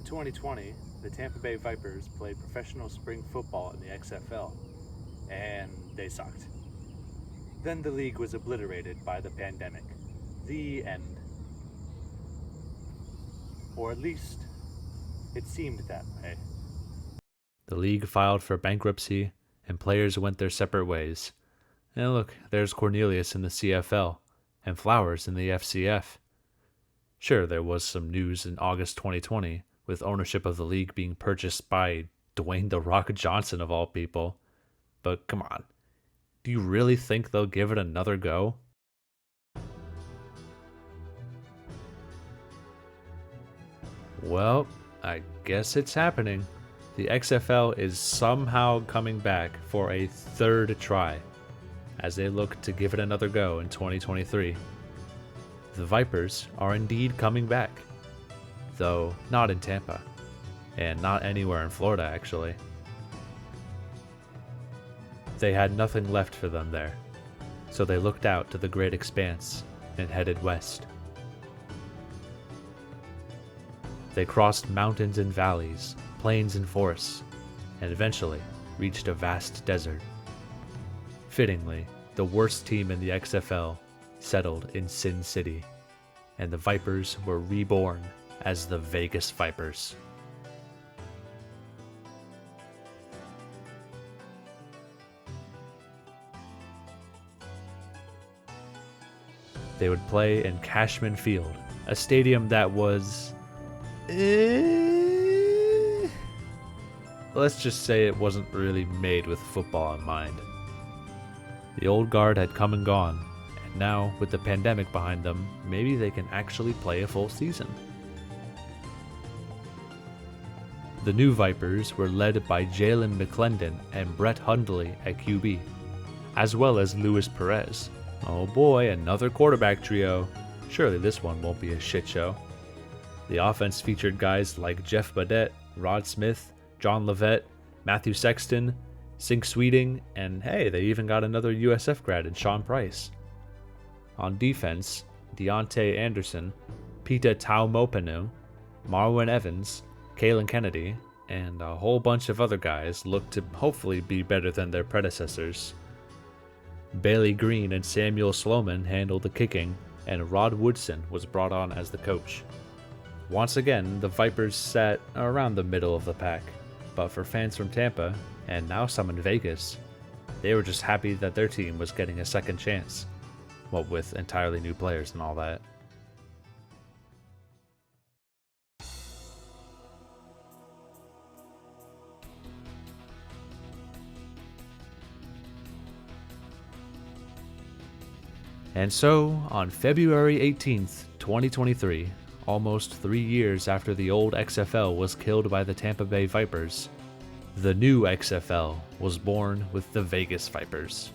2020, the Tampa Bay Vipers played professional spring football in the XFL, and they sucked. Then the league was obliterated by the pandemic. The end. Or at least, it seemed that way. The league filed for bankruptcy, and players went their separate ways. And look, there's Cornelius in the CFL, and Flowers in the FCF. Sure, there was some news in August 2020, with ownership of the league being purchased by Dwayne "The Rock" Johnson of all people. But come on, do you really think they'll give it another go? Well, I guess it's happening. The XFL is somehow coming back for a third try, as they look to give it another go in 2023. The Vipers are indeed coming back, though not in Tampa, and not anywhere in Florida actually. They had nothing left for them there, so they looked out to the great expanse and headed west. They crossed mountains and valleys, plains and forests, and eventually reached a vast desert. Fittingly, the worst team in the XFL settled in Sin City, and the Vipers were reborn as the Vegas Vipers. They would play in Cashman Field, a stadium that was... let's just say it wasn't really made with football in mind. The old guard had come and gone, and now, with the pandemic behind them, maybe they can actually play a full season. The new Vipers were led by Jalen McClendon and Brett Hundley at QB, as well as Luis Perez. Oh boy, another quarterback trio. Surely this one won't be a shit show. The offense featured guys like Jeff Badette, Rod Smith, John Levet, Matthew Sexton, Sink Sweeting, and hey, they even got another USF grad in Sean Price. On defense, Deontay Anderson, Pita Taumopanu, Marwin Evans, Kalen Kennedy, and a whole bunch of other guys looked to hopefully be better than their predecessors. Bailey Green and Samuel Sloman handled the kicking, and Rod Woodson was brought on as the coach. Once again, the Vipers sat around the middle of the pack, but for fans from Tampa, and now some in Vegas, they were just happy that their team was getting a second chance, what with entirely new players and all that. And so, on February 18th, 2023, almost 3 years after the old XFL was killed by the Tampa Bay Vipers, the new XFL was born with the Vegas Vipers,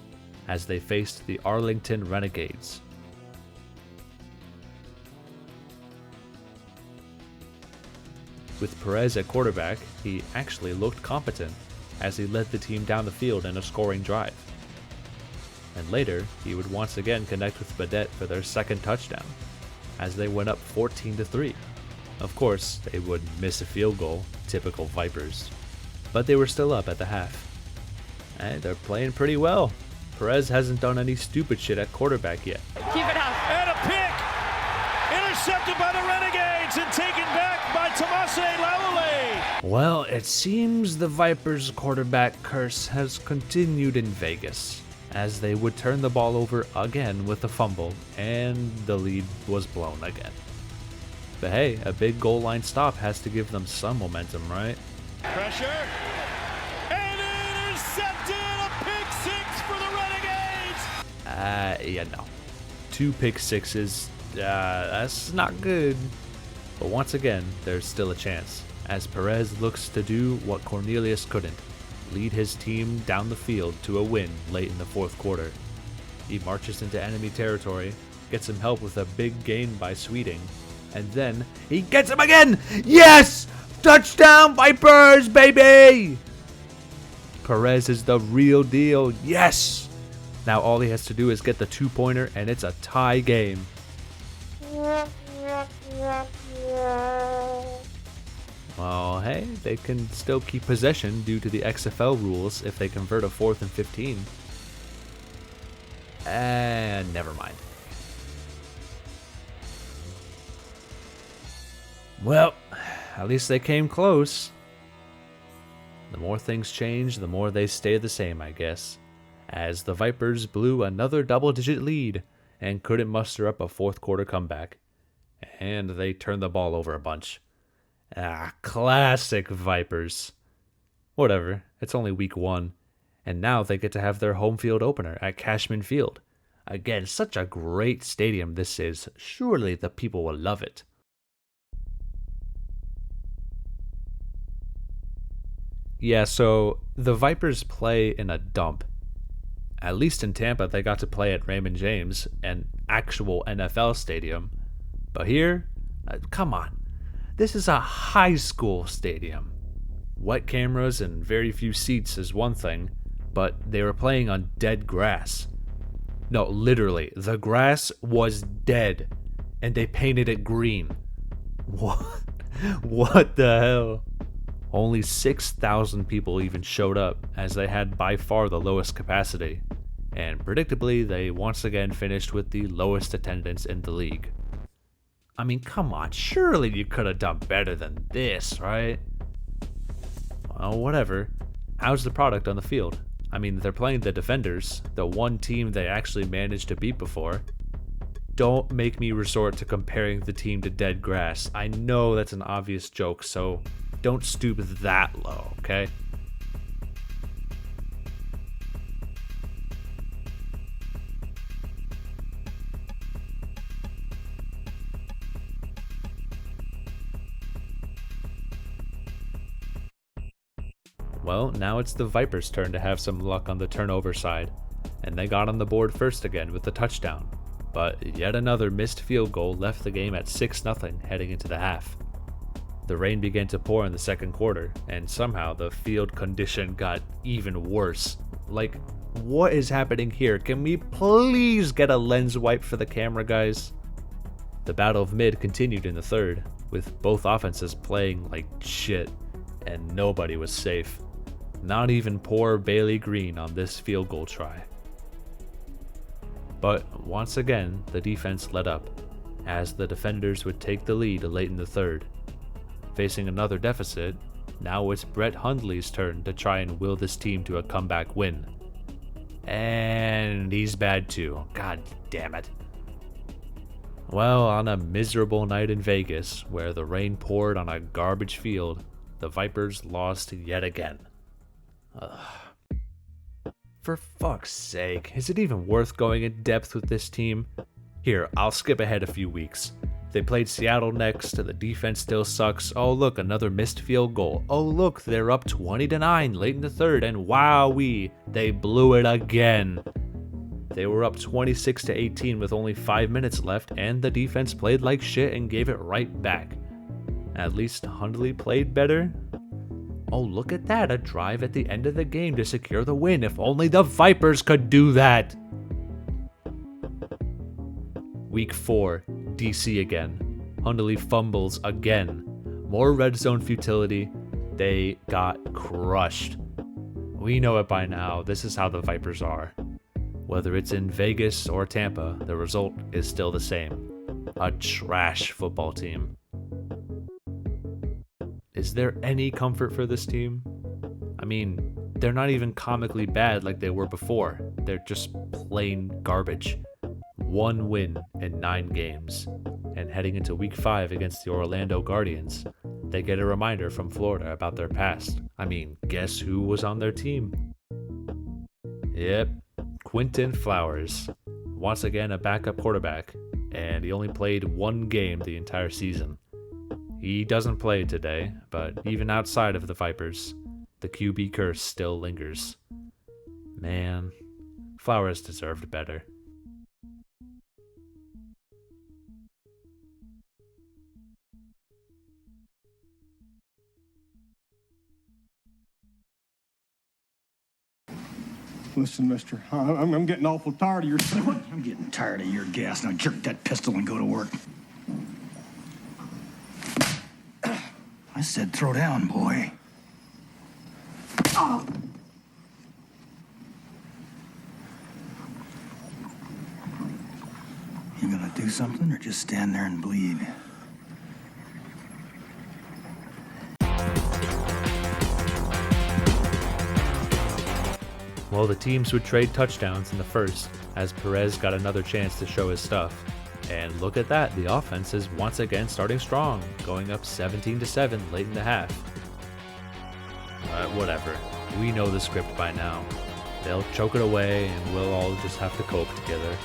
as they faced the Arlington Renegades. With Perez at quarterback, he actually looked competent, as he led the team down the field in a scoring drive. And later, he would once again connect with Badette for their second touchdown, as they went up 14-3. Of course, they would miss a field goal, typical Vipers, but they were still up at the half. And they're playing pretty well. Perez hasn't done any stupid shit at quarterback yet. Keep it up. And a pick! Intercepted by the Renegades and taken back by Tomase Laulay. Well, it seems the Vipers' quarterback curse has continued in Vegas, as they would turn the ball over again with a fumble, and the lead was blown again. But hey, a big goal line stop has to give them some momentum, right? Pressure. And intercepted! A pick six for the Renegades! Yeah, no. 2 pick sixes, that's not good. But once again, there's still a chance, as Perez looks to do what Cornelius couldn't, lead his team down the field to a win late in the fourth quarter. He marches into enemy territory, gets some help with a big gain by Sweeting, and then he gets him again! Yes! Touchdown Vipers, baby! Perez is the real deal, yes! Now all he has to do is get the 2-pointer and it's a tie game. Well, hey, they can still keep possession due to the XFL rules if they convert a 4th and 15. And never mind. Well, at least they came close. The more things change, the more they stay the same, I guess, as the Vipers blew another double-digit lead and couldn't muster up a fourth quarter comeback. And they turned the ball over a bunch. Classic Vipers. Whatever, it's only week 1, and now they get to have their home field opener at Cashman Field. Again, such a great stadium this is. Surely the people will love it. Yeah, so the Vipers play in a dump. At least in Tampa, they got to play at Raymond James, an actual NFL stadium. But here, come on. This is a high school stadium. Wet cameras and very few seats is one thing, but they were playing on dead grass. No, literally, the grass was dead, and they painted it green. What? What the hell? Only 6,000 people even showed up, as they had by far the lowest capacity, and predictably, they once again finished with the lowest attendance in the league. I mean, come on, surely you could have done better than this, right? Well, whatever. How's the product on the field? I mean, they're playing the Defenders, the one team they actually managed to beat before. Don't make me resort to comparing the team to dead grass. I know that's an obvious joke, so don't stoop that low, okay? Well, now it's the Vipers' turn to have some luck on the turnover side, and they got on the board first again with the touchdown. But yet another missed field goal left the game at 6-0 heading into the half. The rain began to pour in the second quarter, and somehow the field condition got even worse. Like, what is happening here? Can we please get a lens wipe for the camera, guys? The battle of mid continued in the third, with both offenses playing like shit, and nobody was safe. Not even poor Bailey Green on this field goal try. But once again, the defense let up, as the Defenders would take the lead late in the third. Facing another deficit, now it's Brett Hundley's turn to try and will this team to a comeback win. And he's bad too. God damn it. Well, on a miserable night in Vegas, where the rain poured on a garbage field, the Vipers lost yet again. Ugh. For fuck's sake, is it even worth going in depth with this team? Here, I'll skip ahead a few weeks. They played Seattle next, the defense still sucks. Oh look, another missed field goal. Oh look, they're up 20-9 late in the third, and wowee, they blew it again. They were up 26-18 with only 5 minutes left, and the defense played like shit and gave it right back. At least Hundley played better. Oh, look at that, a drive at the end of the game to secure the win. If only the Vipers could do that. Week 4, DC again. Hundley fumbles again. More red zone futility. They got crushed. We know it by now. This is how the Vipers are. Whether it's in Vegas or Tampa, the result is still the same. A trash football team. Is there any comfort for this team? I mean, they're not even comically bad like they were before. They're just plain garbage. 1 win in 9 games. And heading into week 5 against the Orlando Guardians, they get a reminder from Florida about their past. I mean, guess who was on their team? Yep, Quinton Flowers. Once again a backup quarterback, and he only played 1 game the entire season. He doesn't play today, but even outside of the Vipers, the QB curse still lingers. Man, Flowers deserved better. Listen, mister, I'm getting awful tired of your... I'm getting tired of your gas. Now jerk that pistol and go to work. I I said throw down, boy. Oh. You gonna do something or just stand there and bleed? Well, the teams would trade touchdowns in the first, as Perez got another chance to show his stuff. And look at that, the offense is once again starting strong, going up 17-7 late in the half. Whatever, we know the script by now. They'll choke it away and we'll all just have to cope together.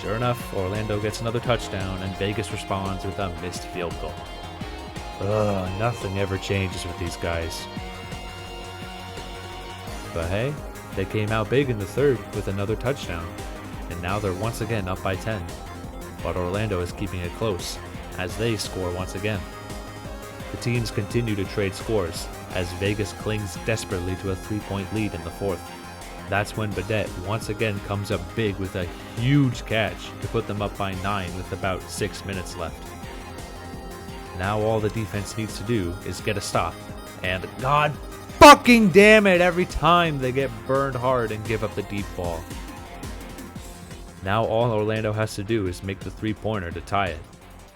Sure enough, Orlando gets another touchdown and Vegas responds with a missed field goal. Nothing ever changes with these guys. But hey, they came out big in the third with another touchdown, and now they're once again up by 10. But Orlando is keeping it close, as they score once again. The teams continue to trade scores, as Vegas clings desperately to a 3-point lead in the fourth. That's when Badet once again comes up big with a huge catch to put them up by 9 with about 6 minutes left. Now all the defense needs to do is get a stop, and God fucking damn it, every time they get burned hard and give up the deep ball. Now all Orlando has to do is make the 3-pointer to tie it.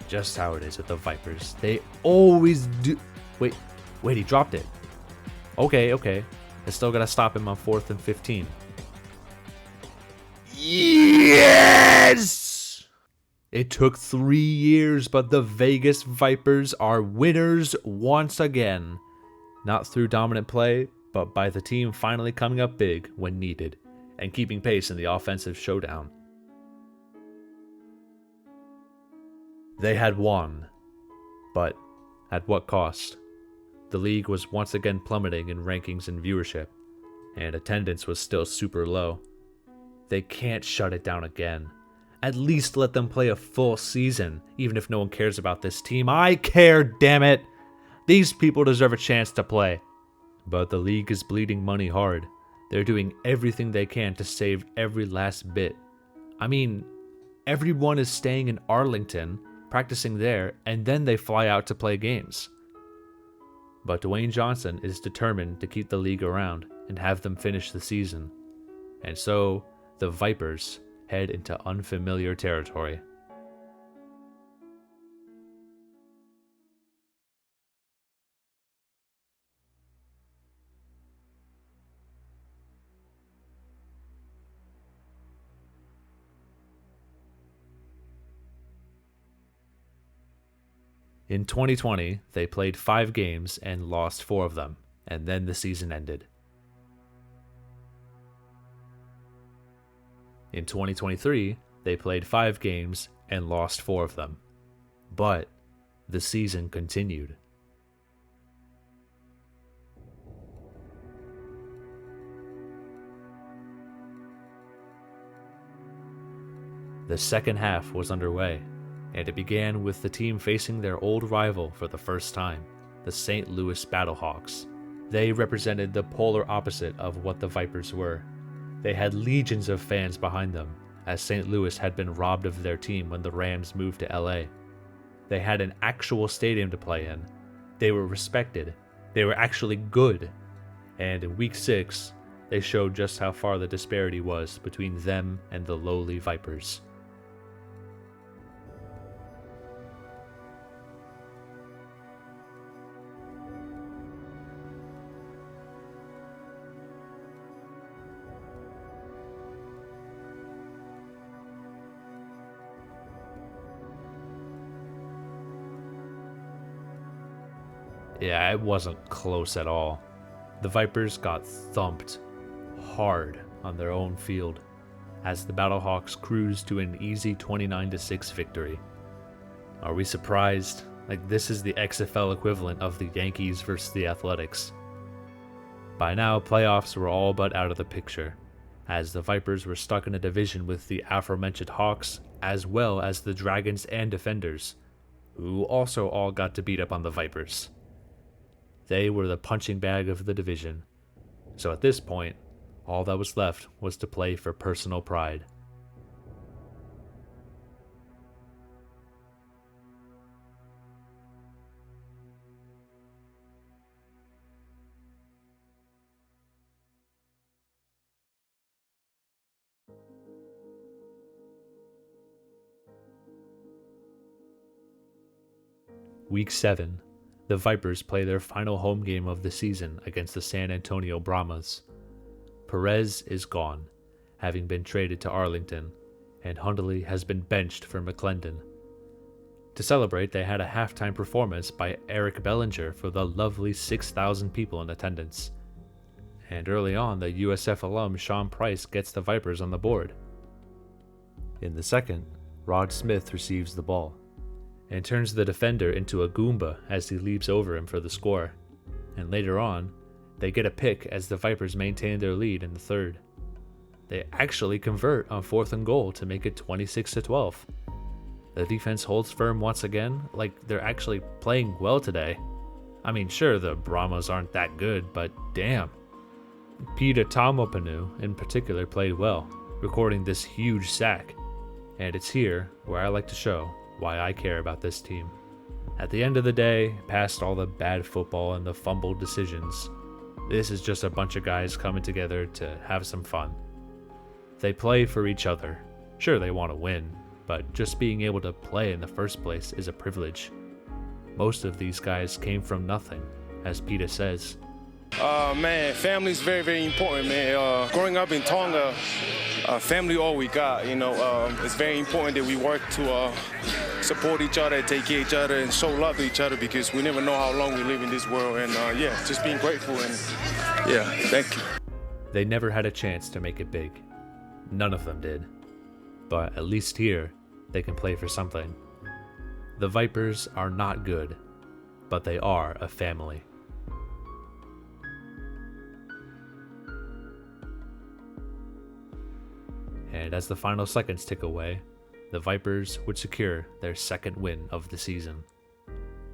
Just how it is with the Vipers. They always do. Wait, he dropped it. Okay. I still gotta stop him on 4th and 15. Yes! It took 3 years, but the Vegas Vipers are winners once again. Not through dominant play, but by the team finally coming up big when needed, and keeping pace in the offensive showdown. They had won, but at what cost? The league was once again plummeting in rankings and viewership, and attendance was still super low. They can't shut it down again. At least let them play a full season, even if no one cares about this team. I care, damn it! These people deserve a chance to play. But the league is bleeding money hard. They're doing everything they can to save every last bit. I mean, everyone is staying in Arlington, practicing there, and then they fly out to play games. But Dwayne Johnson is determined to keep the league around and have them finish the season. And so, the Vipers head into unfamiliar territory. In 2020, they played 5 games and lost 4 of them, and then the season ended. In 2023, they played 5 games and lost 4 of them, but the season continued. The second half was underway, and it began with the team facing their old rival for the first time, the St. Louis Battlehawks. They represented the polar opposite of what the Vipers were. They had legions of fans behind them, as St. Louis had been robbed of their team when the Rams moved to LA. They had an actual stadium to play in. They were respected. They were actually good. And in Week 6, they showed just how far the disparity was between them and the lowly Vipers. Yeah, it wasn't close at all. The Vipers got thumped hard on their own field as the Battlehawks cruised to an easy 29-6 victory. Are we surprised? Like, this is the XFL equivalent of the Yankees versus the Athletics. By now, playoffs were all but out of the picture, as the Vipers were stuck in a division with the aforementioned Hawks, as well as the Dragons and Defenders, who also all got to beat up on the Vipers. They were the punching bag of the division, so at this point, all that was left was to play for personal pride. Week 7, the Vipers play their final home game of the season against the San Antonio Brahmas. Perez is gone, having been traded to Arlington, and Hundley has been benched for McClendon. To celebrate, they had a halftime performance by Eric Bellinger for the lovely 6,000 people in attendance. And early on, the USF alum Sean Price gets the Vipers on the board. In the second, Rod Smith receives the ball and turns the defender into a Goomba as he leaps over him for the score. And later on, they get a pick as the Vipers maintain their lead in the third. They actually convert on 4th and goal to make it 26-12. The defense holds firm once again, like they're actually playing well today. I mean, sure, the Brahmas aren't that good, but damn. Peter Tomopanu in particular played well, recording this huge sack. And it's here where I like to show why I care about this team. At the end of the day, past all the bad football and the fumbled decisions, this is just a bunch of guys coming together to have some fun. They play for each other. Sure, they want to win, but just being able to play in the first place is a privilege. Most of these guys came from nothing, as Peter says. Man, family is very, very important, man. Growing up in Tonga, family all we got, you know. It's very important that we work to support each other, take care of each other, and show love to each other because we never know how long we live in this world. And yeah, just being grateful and yeah, thank you. They never had a chance to make it big. None of them did. But at least here, they can play for something. The Vipers are not good, but they are a family. And as the final seconds tick away, the Vipers would secure their second win of the season.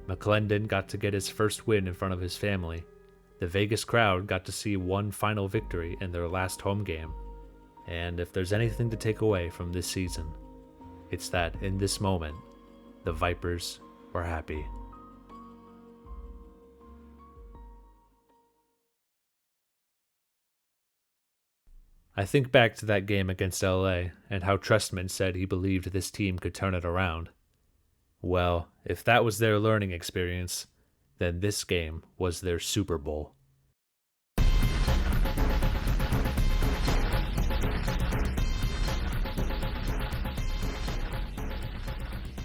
McClendon got to get his first win in front of his family. The Vegas crowd got to see one final victory in their last home game. And if there's anything to take away from this season, it's that in this moment, the Vipers were happy. I think back to that game against LA and how Trestman said he believed this team could turn it around. Well, if that was their learning experience, then this game was their Super Bowl.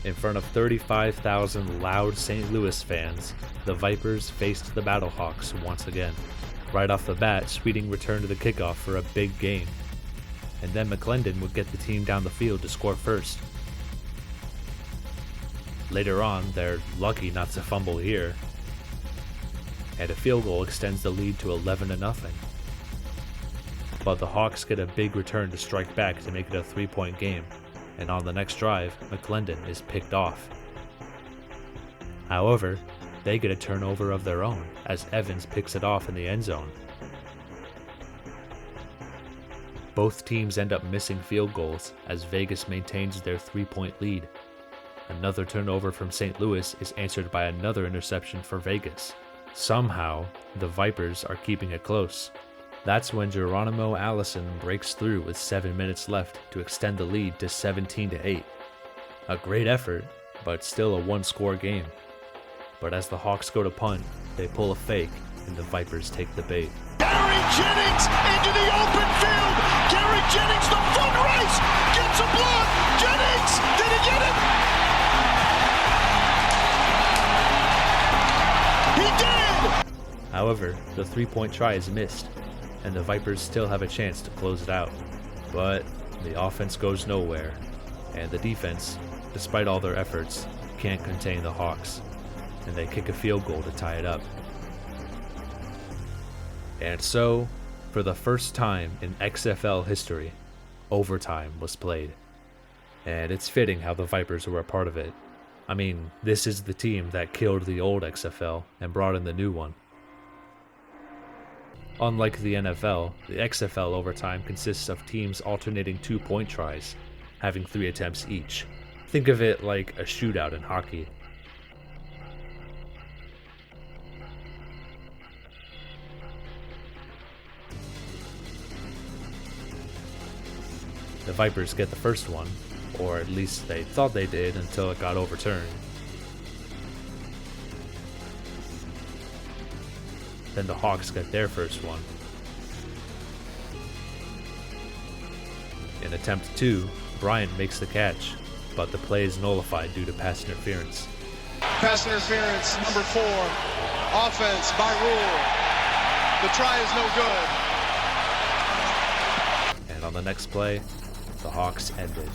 In front of 35,000 loud St. Louis fans, the Vipers faced the Battlehawks once again. Right off the bat, Sweeting returned to the kickoff for a big game. And then McClendon would get the team down the field to score first. Later on, they're lucky not to fumble here. And a field goal extends the lead to 11-0. But the Hawks get a big return to strike back to make it a 3-point game. And on the next drive, McClendon is picked off. However, they get a turnover of their own as Evans picks it off in the end zone. Both teams end up missing field goals as Vegas maintains their 3-point lead. Another turnover from St. Louis is answered by another interception for Vegas. Somehow, the Vipers are keeping it close. That's when Geronimo Allison breaks through with 7 minutes left to extend the lead to 17-8. A great effort, but still a one-score game. But as the Hawks go to punt, they pull a fake, and the Vipers take the bait. Gary Jennings into the open field. Gary Jennings, the foot race, gets a block. Jennings, did he get it? He did! However, the 3-point try is missed, and the Vipers still have a chance to close it out. But the offense goes nowhere, and the defense, despite all their efforts, can't contain the Hawks, and they kick a field goal to tie it up. And so, for the first time in XFL history, overtime was played. And it's fitting how the Vipers were a part of it. I mean, this is the team that killed the old XFL and brought in the new one. Unlike the NFL, the XFL overtime consists of teams alternating 2-point tries, having 3 attempts each. Think of it like a shootout in hockey. The Vipers get the first one, or at least they thought they did until it got overturned. Then the Hawks get their first one. In attempt 2, Bryant makes the catch, but the play is nullified due to pass interference. Pass interference, number 4. Offense by rule. The try is no good. And on the next play, the Hawks end it.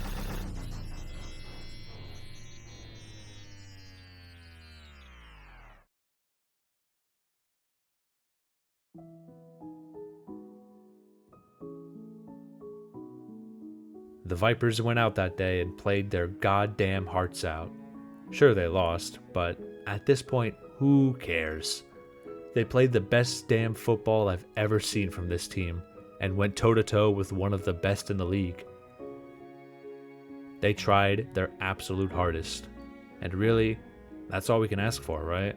The Vipers went out that day and played their goddamn hearts out. Sure, they lost, but at this point, who cares? They played the best damn football I've ever seen from this team and went toe-to-toe with one of the best in the league. They tried their absolute hardest, and really, that's all we can ask for, right?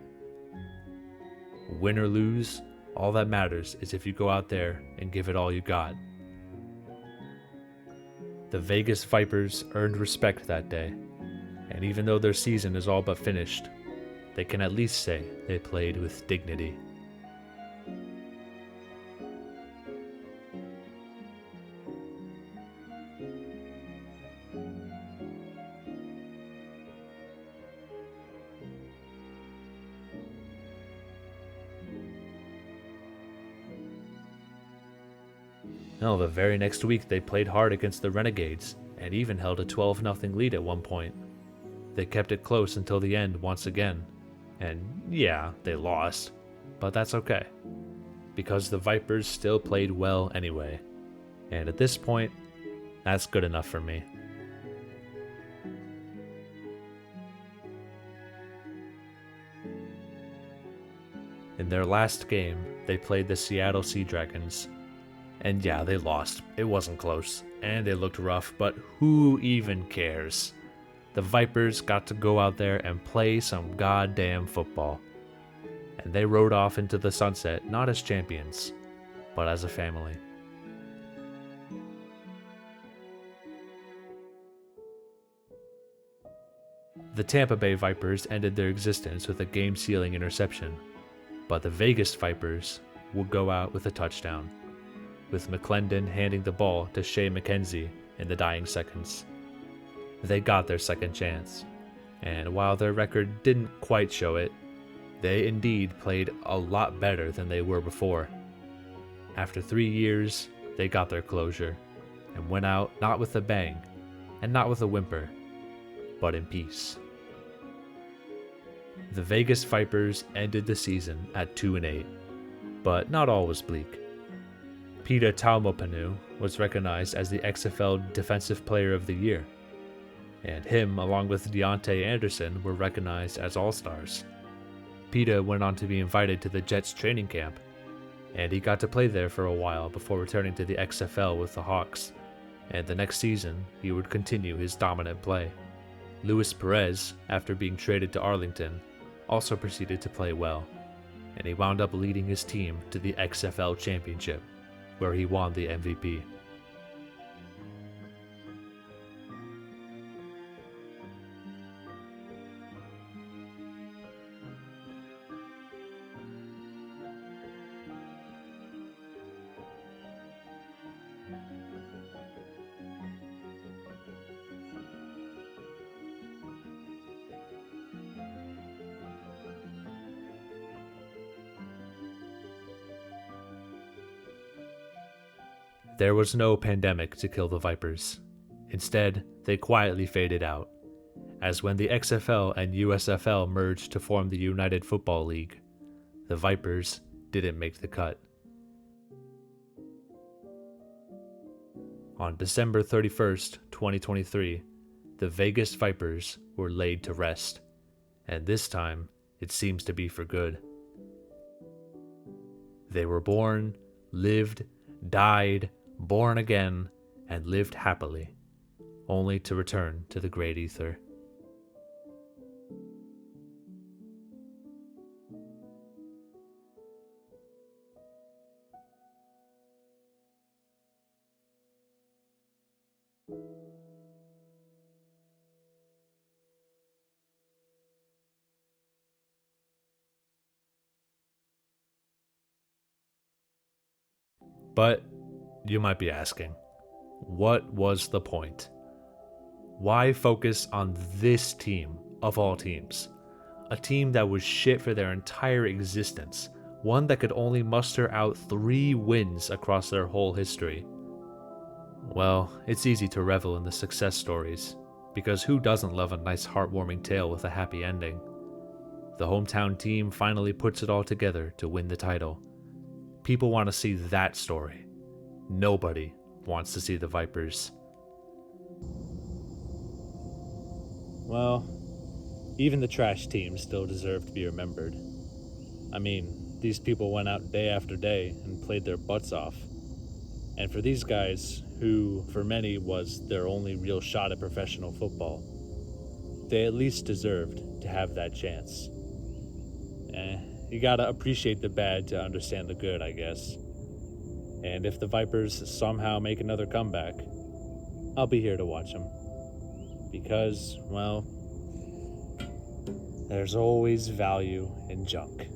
Win or lose, all that matters is if you go out there and give it all you got. The Vegas Vipers earned respect that day, and even though their season is all but finished, they can at least say they played with dignity. Now, the very next week they played hard against the Renegades and even held a 12-0 lead at one point. They kept it close until the end once again, and yeah, they lost, but that's okay, because the Vipers still played well anyway, and at this point, that's good enough for me. In their last game, they played the Seattle Sea Dragons. And yeah, they lost. It wasn't close, and they looked rough, but who even cares? The Vipers got to go out there and play some goddamn football. And they rode off into the sunset not as champions, but as a family. The Tampa Bay Vipers ended their existence with a game-sealing interception, but the Vegas Vipers would go out with a touchdown, with McClendon handing the ball to Shea McKenzie in the dying seconds. They got their second chance, and while their record didn't quite show it, they indeed played a lot better than they were before. After 3 years, they got their closure, and went out not with a bang, and not with a whimper, but in peace. The Vegas Vipers ended the season at 2-8, but not all was bleak. Peter Taumapanu was recognized as the XFL Defensive Player of the Year, and him along with Deontay Anderson were recognized as All-Stars. Peter went on to be invited to the Jets training camp, and he got to play there for a while before returning to the XFL with the Hawks, and the next season he would continue his dominant play. Luis Perez, after being traded to Arlington, also proceeded to play well, and he wound up leading his team to the XFL Championship, where he won the MVP. There was no pandemic to kill the Vipers. Instead, they quietly faded out, as when the XFL and USFL merged to form the United Football League, the Vipers didn't make the cut. On December 31st, 2023, the Vegas Vipers were laid to rest, and this time it seems to be for good. They were born, lived, died, born again, and lived happily, only to return to the great ether. But you might be asking, what was the point? Why focus on this team of all teams? A team that was shit for their entire existence, one that could only muster out 3 wins across their whole history. Well, it's easy to revel in the success stories, because who doesn't love a nice heartwarming tale with a happy ending? The hometown team finally puts it all together to win the title. People want to see that story. Nobody wants to see the Vipers. Well, even the trash teams still deserve to be remembered. I mean, these people went out day after day and played their butts off. And for these guys, who for many was their only real shot at professional football, they at least deserved to have that chance. You gotta appreciate the bad to understand the good, I guess. And if the Vipers somehow make another comeback, I'll be here to watch them. Because, well, there's always value in junk.